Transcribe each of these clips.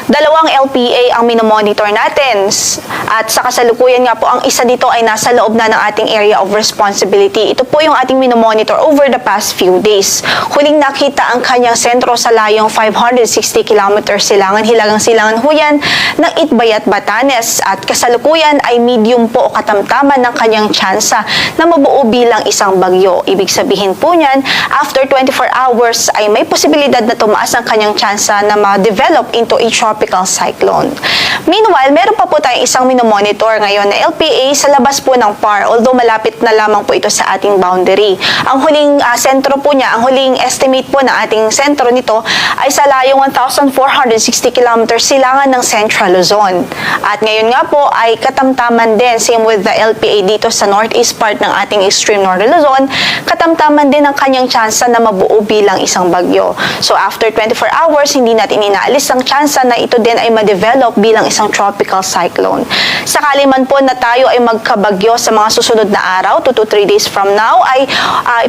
Dalawang LPA ang minomonitor natin at sa kasalukuyan nga po ang isa dito ay nasa loob na ng ating area of responsibility. Ito po yung ating minomonitor over the past few days. Huling nakita ang kanyang sentro sa layong 560 km hilagang-silangan huyan ng Itbayat, Batanes at kasalukuyan ay medium po o katamtaman ng kanyang tsansa na mabuo bilang isang bagyo. Ibig sabihin po niyan, after 24 hours ay may posibilidad na tumaas ang kanyang tsansa na ma-develop into a tropical cyclone. Meanwhile, meron pa po tayong isang minomonitor ngayon na LPA sa labas po ng PAR, although malapit na lamang po ito sa ating boundary. Ang huling sentro po niya, ang huling estimate po ng ating sentro nito ay sa layong 1,460 km silangan ng Central Luzon. At ngayon nga po ay katamtaman din, same with the LPA dito sa northeast part ng ating extreme northern Luzon, katamtaman din ang kanyang tsansa na mabuo bilang isang bagyo. So after 24 hours, hindi natin inaalis ang tsansa na ito din ay ma-develop bilang isang tropical cyclone. Sakali man po na tayo ay magkabagyo sa mga susunod na araw, 2 to 3 days from now, ay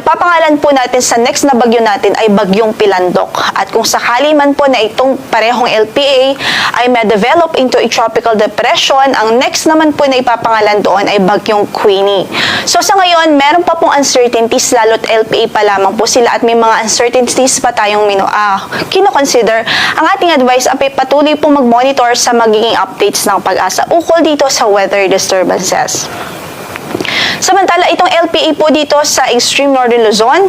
ipapangalan po natin sa next na bagyo natin ay Bagyong Pilandok. At kung sakali man po na itong parehong LPA ay ma-develop into a tropical depression, ang next naman po na ipapangalan doon ay Bagyong Queenie. So sa ngayon, meron pa pong uncertainties, lalo't LPA pa lamang po sila at may mga uncertainties pa tayong kino-consider. Ang ating advice ay patuloy pong mag-monitor sa magiging updates ng Pag-asa ukol dito sa weather disturbances. Samantala, itong LPA po dito sa extreme northern Luzon,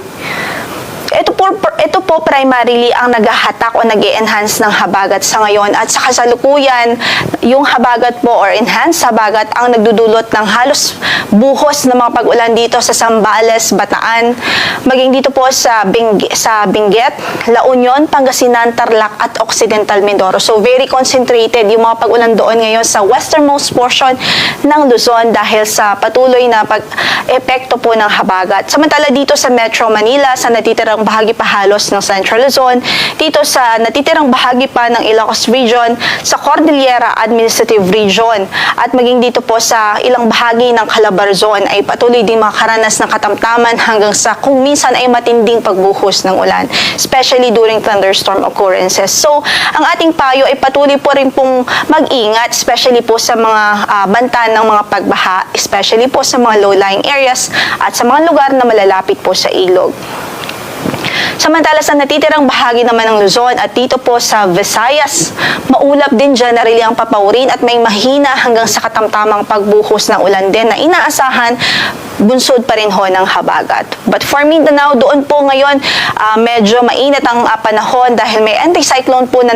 ito po primarily ang naghahatak o nag-e-enhance ng habagat sa ngayon at sa kasalukuyan, yung habagat po or enhanced habagat ang nagdudulot ng halos buhos ng mga pag-ulan dito sa Zambales, Bataan, maging dito po sa Benguet, La Union, Pangasinan, Tarlac at Occidental Mindoro. So very concentrated yung mga pag-ulan doon ngayon sa westernmost portion ng Luzon dahil sa patuloy na pag-epekto po ng habagat. Samantala dito sa Metro Manila, sa natitirang bahagi pa halos ng Central Luzon, dito sa natitirang bahagi pa ng Ilocos Region, sa Cordillera Administrative Region, at maging dito po sa ilang bahagi ng Calabarzon ay patuloy din makaranas ng katamtaman hanggang sa kung minsan ay matinding pagbuhos ng ulan, especially during thunderstorm occurrences. So, ang ating payo ay patuloy po rin pong mag-ingat, especially po sa mga banta ng mga pagbaha, especially po sa mga low-lying areas at sa mga lugar na malalapit po sa ilog. Samantala sa natitirang bahagi naman ng Luzon at dito po sa Visayas, maulap din generally ang papaurin at may mahina hanggang sa katamtamang pagbuhos ng ulan din na inaasahan, bunsod pa rin ho ng habagat. But for Mindanao, doon po ngayon medyo mainit ang panahon dahil may anticyclone po na